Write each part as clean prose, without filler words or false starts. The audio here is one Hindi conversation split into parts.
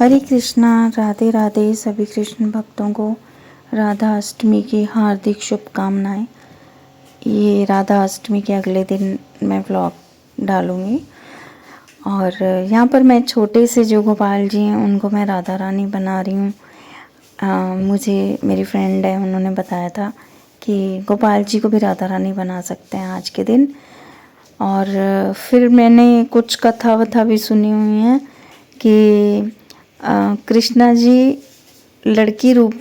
हरे कृष्णा, राधे राधे। सभी कृष्ण भक्तों को राधा अष्टमी की हार्दिक शुभकामनाएं। ये राधा अष्टमी के अगले दिन मैं व्लॉग डालूँगी और यहाँ पर मैं छोटे से जो गोपाल जी हैं उनको मैं राधा रानी बना रही हूँ। मुझे मेरी फ्रेंड है, उन्होंने बताया था कि गोपाल जी को भी राधा रानी बना सकते हैं आज के दिन। और फिर मैंने कुछ कथा वथा भी सुनी हुई हैं कि कृष्णा जी लड़की रूप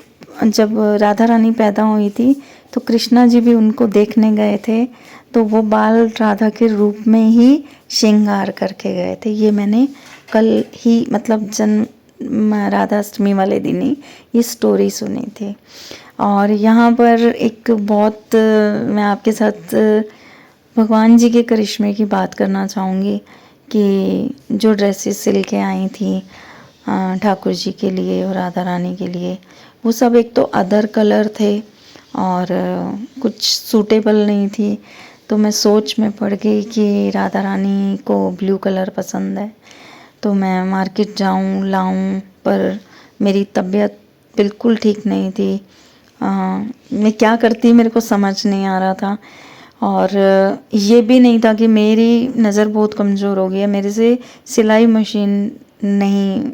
जब राधा रानी पैदा हुई थी तो कृष्णा जी भी उनको देखने गए थे, तो वो बाल राधा के रूप में ही श्रृंगार करके गए थे। ये मैंने कल ही मतलब जन्म राधा अष्टमी वाले दिन ही ये स्टोरी सुनी थी। और यहाँ पर एक बहुत मैं आपके साथ भगवान जी के करिश्मे की बात करना चाहूँगी कि जो ड्रेसेस सिल के आई थी ठाकुर जी के लिए और राधा रानी के लिए, वो सब एक तो अदर कलर थे और कुछ सूटेबल नहीं थी। तो मैं सोच में पड़ गई कि राधा रानी को ब्लू कलर पसंद है, तो मैं मार्केट जाऊं लाऊं, पर मेरी तबीयत बिल्कुल ठीक नहीं थी। मैं क्या करती मेरे को समझ नहीं आ रहा था। और ये भी नहीं था कि मेरी नज़र बहुत कमज़ोर हो गई है, मेरे से सिलाई मशीन नहीं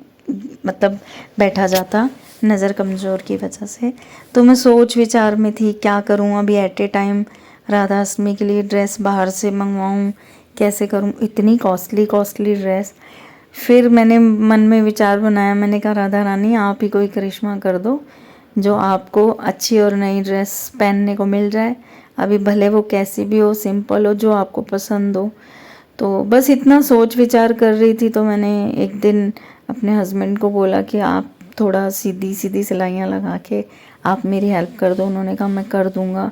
मतलब बैठा जाता नज़र कमज़ोर की वजह से। तो मैं सोच विचार में थी क्या करूं अभी एट ए टाइम, राधा अष्टमी के लिए ड्रेस बाहर से मंगवाऊं, कैसे करूं, इतनी कॉस्टली ड्रेस। फिर मैंने मन में विचार बनाया, मैंने कहा राधा रानी आप ही कोई करिश्मा कर दो जो आपको अच्छी और नई ड्रेस पहनने को मिल जाए, अभी भले वो कैसी भी हो, सिंपल हो, जो आपको पसंद हो। तो बस इतना सोच विचार कर रही थी तो मैंने एक दिन अपने हस्बैंड को बोला कि आप थोड़ा सीधी सीधी सिलाइयाँ लगा के आप मेरी हेल्प कर दो। उन्होंने कहा मैं कर दूँगा।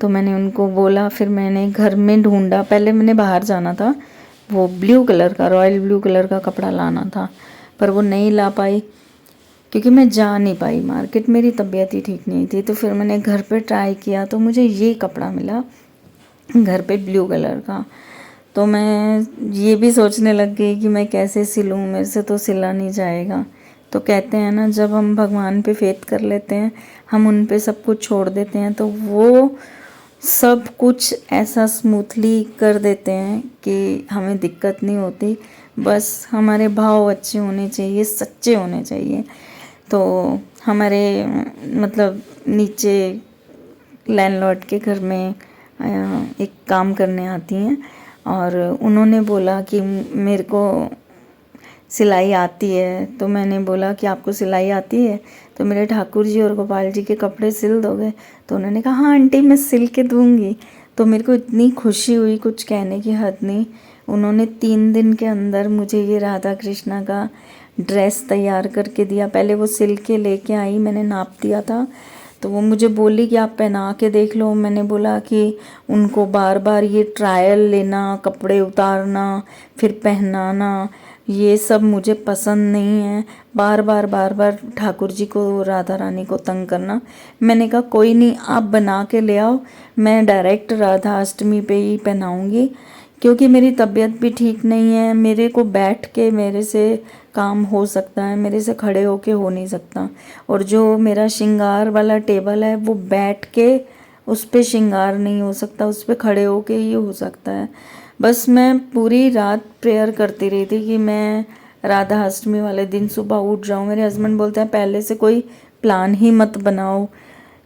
तो मैंने उनको बोला, फिर मैंने घर में ढूंढा, पहले मैंने बाहर जाना था, वो ब्लू कलर का रॉयल ब्लू कलर का कपड़ा लाना था, पर वो नहीं ला पाई क्योंकि मैं जा नहीं पाई मार्केट, मेरी तबीयत ही ठीक नहीं थी। तो फिर मैंने घर पे ट्राई किया तो मुझे ये कपड़ा मिला घर पे ब्लू कलर का। तो मैं ये भी सोचने लग गई कि मैं कैसे सिलूँ, मेरे से तो सिला नहीं जाएगा। तो कहते हैं ना, जब हम भगवान पे फेथ कर लेते हैं, हम उन पे सब कुछ छोड़ देते हैं, तो वो सब कुछ ऐसा स्मूथली कर देते हैं कि हमें दिक्कत नहीं होती। बस हमारे भाव अच्छे होने चाहिए, सच्चे होने चाहिए। तो हमारे मतलब नीचे लैंडलॉर्ड के घर में एक काम करने आती हैं और उन्होंने बोला कि मेरे को सिलाई आती है। तो मैंने बोला कि आपको सिलाई आती है तो मेरे ठाकुर जी और गोपाल जी के कपड़े सिल दोगे? तो उन्होंने कहा हाँ आंटी मैं सिल के दूँगी। तो मेरे को इतनी खुशी हुई, कुछ कहने की हद नहीं। उन्होंने 3 दिन के अंदर मुझे ये राधा कृष्णा का ड्रेस तैयार करके दिया। पहले वो सिल के लेके आई, मैंने नाप दिया था, तो वो मुझे बोली कि आप पहना के देख लो। मैंने बोला कि उनको बार बार ये ट्रायल लेना, कपड़े उतारना, फिर पहनाना, ये सब मुझे पसंद नहीं है। बार बार ठाकुर जी को, राधा रानी को तंग करना। मैंने कहा कोई नहीं, आप बना के ले आओ, मैं डायरेक्ट राधा अष्टमी पे ही पहनाऊँगी, क्योंकि मेरी तबीयत भी ठीक नहीं है। मेरे को बैठ के मेरे से काम हो सकता है, मेरे से खड़े होके हो नहीं सकता। और जो मेरा श्रृंगार वाला टेबल है वो बैठ के उस पे श्रृंगार नहीं हो सकता, उस पे खड़े होके ही हो सकता है। बस मैं पूरी रात प्रेयर करती रही थी कि मैं राधा अष्टमी वाले दिन सुबह उठ जाऊँ। मेरे हस्बैंड बोलते हैं पहले से कोई प्लान ही मत बनाओ।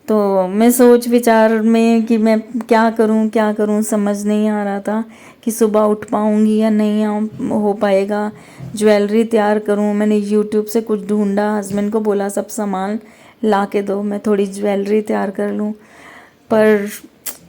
तो मैं सोच विचार में कि मैं क्या करूं समझ नहीं आ रहा था कि सुबह उठ पाऊंगी या नहीं हो पाएगा। ज्वेलरी तैयार करूं, मैंने यूट्यूब से कुछ ढूंढा, हस्बैंड को बोला सब सामान ला के दो, मैं थोड़ी ज्वेलरी तैयार कर लूं, पर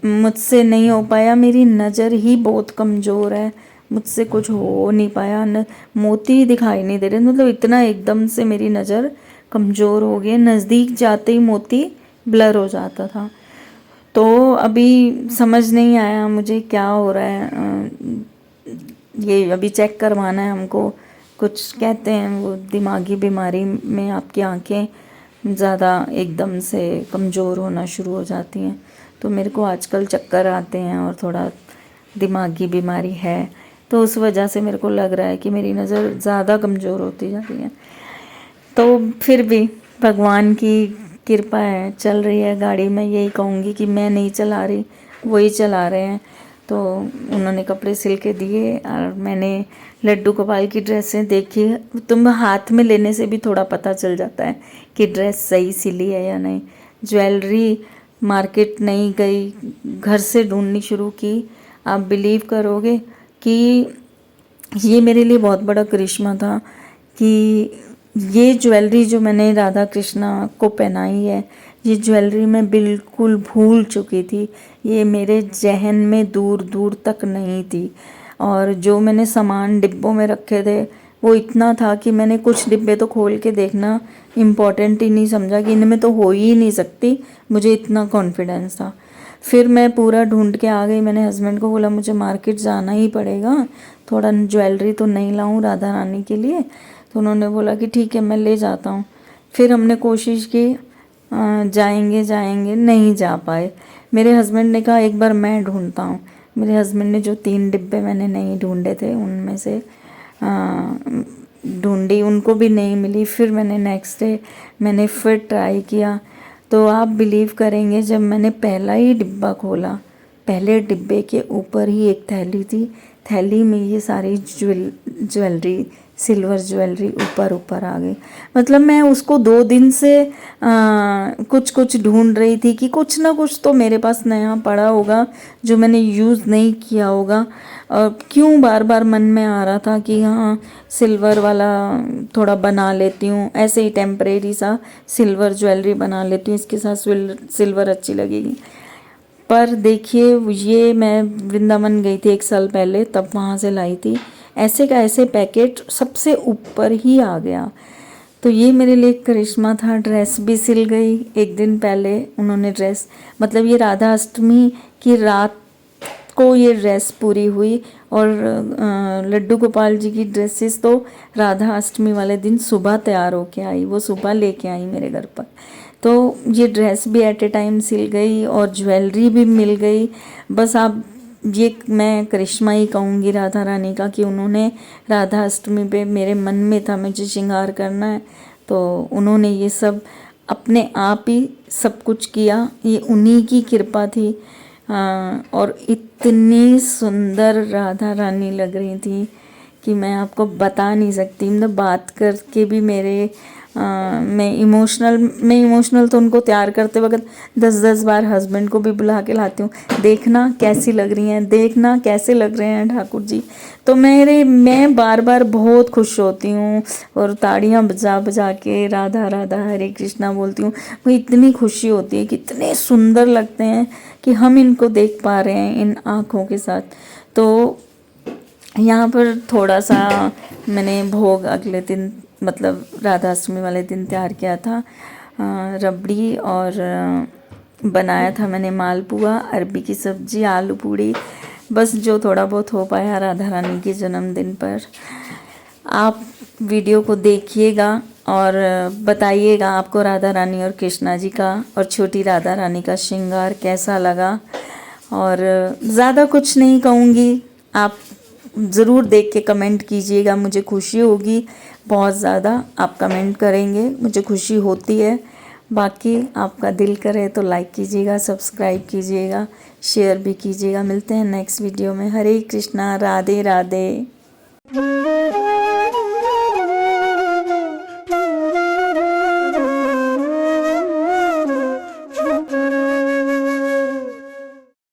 मुझसे नहीं हो पाया। मेरी नज़र ही बहुत कमज़ोर है, मुझसे कुछ हो नहीं पाया। मोती दिखाई नहीं दे रहे, मतलब इतना एकदम से मेरी नज़र कमज़ोर हो गई, नज़दीक जाते ही मोती ब्लर हो जाता था। तो अभी समझ नहीं आया मुझे क्या हो रहा है। ये अभी चेक करवाना है हमको। कुछ कहते हैं वो दिमागी बीमारी में आपकी आंखें ज़्यादा एकदम से कमज़ोर होना शुरू हो जाती हैं। तो मेरे को आजकल चक्कर आते हैं और थोड़ा दिमागी बीमारी है, तो उस वजह से मेरे को लग रहा है कि मेरी नज़र ज़्यादा कमज़ोर होती जा रही है। तो फिर भी भगवान की कृपा है, चल रही है गाड़ी। मैं यही कहूँगी कि मैं नहीं चला रही, वही चला रहे हैं। तो उन्होंने कपड़े सिल के दिए और मैंने लड्डू गोपाल की ड्रेसें देखी। तुम हाथ में लेने से भी थोड़ा पता चल जाता है कि ड्रेस सही सिली है या नहीं। ज्वेलरी मार्केट नहीं गई, घर से ढूंढनी शुरू की। आप बिलीव करोगे कि ये मेरे लिए बहुत बड़ा करिश्मा था कि ये ज्वेलरी जो मैंने राधा कृष्णा को पहनाई है, ये ज्वेलरी मैं बिल्कुल भूल चुकी थी। ये मेरे जहन में दूर दूर तक नहीं थी। और जो मैंने सामान डिब्बों में रखे थे वो इतना था कि मैंने कुछ डिब्बे तो खोल के देखना इम्पॉर्टेंट ही नहीं समझा कि इनमें तो हो ही नहीं सकती। मुझे इतना कॉन्फिडेंस था। फिर मैं पूरा ढूंढ के आ गई। मैंने हस्बैंड को बोला मुझे मार्केट जाना ही पड़ेगा, थोड़ा ज्वेलरी तो नहीं लाऊं राधा रानी के लिए। तो उन्होंने बोला कि ठीक है मैं ले जाता हूँ। फिर हमने कोशिश की जाएंगे जाएंगे, नहीं जा पाए। मेरे हस्बैंड ने कहा एक बार मैं ढूंढता हूँ। मेरे हस्बैंड ने जो 3 डिब्बे मैंने नहीं ढूंढे थे उनमें से ढूंढी, उनको भी नहीं मिली। फिर मैंने नेक्स्ट डे मैंने फिर ट्राई किया। तो आप बिलीव करेंगे, जब मैंने पहला ही डिब्बा खोला, पहले डिब्बे के ऊपर ही एक थैली थी। थैली में ये सारी ज्वेलरी, सिल्वर ज्वेलरी ऊपर ऊपर आ गई। मतलब मैं उसको 2 दिन से कुछ कुछ ढूंढ रही थी कि कुछ ना कुछ तो मेरे पास नया पड़ा होगा जो मैंने यूज़ नहीं किया होगा। और क्यों बार बार मन में आ रहा था कि हाँ सिल्वर वाला थोड़ा बना लेती हूँ, ऐसे ही टेम्परेरी सा सिल्वर ज्वेलरी बना लेती हूँ, इसके साथ सिल्वर अच्छी लगेगी। पर देखिए ये मैं वृंदावन गई थी 1 साल पहले, तब वहाँ से लाई थी। ऐसे का ऐसे पैकेट सबसे ऊपर ही आ गया। तो ये मेरे लिए एक करिश्मा था। ड्रेस भी सिल गई 1 दिन पहले उन्होंने ड्रेस, मतलब ये राधा अष्टमी की रात को ये ड्रेस पूरी हुई। और लड्डू गोपाल जी की ड्रेसेस तो राधा अष्टमी वाले दिन सुबह तैयार होके आई, वो सुबह लेके आई मेरे घर पर। तो ये ड्रेस भी एट ए टाइम सिल गई और ज्वेलरी भी मिल गई। बस आप ये मैं करिश्मा ही कहूँगी राधा रानी का कि उन्होंने राधा अष्टमी पे, मेरे मन में था मुझे श्रृंगार करना है, तो उन्होंने ये सब अपने आप ही सब कुछ किया। ये उन्हीं की कृपा थी। और इतनी सुंदर राधा रानी लग रही थी कि मैं आपको बता नहीं सकती। मतलब बात करके भी मेरे मैं इमोशनल तो उनको तैयार करते वक्त 10-10 बार हस्बैंड को भी बुला के लाती हूँ, देखना कैसी लग रही हैं, देखना कैसे लग रहे हैं ठाकुर जी। तो मैं बार बार बहुत खुश होती हूँ और ताड़ियाँ बजा बजा के राधा राधा हरे कृष्णा बोलती हूँ। वो इतनी खुशी होती है, कितने सुंदर लगते हैं कि हम इनको देख पा रहे हैं इन आँखों के साथ। तो यहाँ पर थोड़ा सा मैंने भोग अगले दिन, मतलब राधा अष्टमी वाले दिन तैयार किया था। रबड़ी और बनाया था मैंने मालपुआ, अरबी की सब्जी, आलू पूड़ी, बस जो थोड़ा बहुत हो पाया राधा रानी के जन्मदिन पर। आप वीडियो को देखिएगा और बताइएगा आपको राधा रानी और कृष्णा जी का और छोटी राधा रानी का श्रृंगार कैसा लगा। और ज़्यादा कुछ नहीं कहूँगी, आप ज़रूर देख के कमेंट कीजिएगा, मुझे खुशी होगी बहुत ज़्यादा। आप कमेंट करेंगे, मुझे खुशी होती है। बाकी आपका दिल करे तो लाइक कीजिएगा, सब्सक्राइब कीजिएगा, शेयर भी कीजिएगा। मिलते हैं नेक्स्ट वीडियो में। हरे कृष्णा, राधे राधे।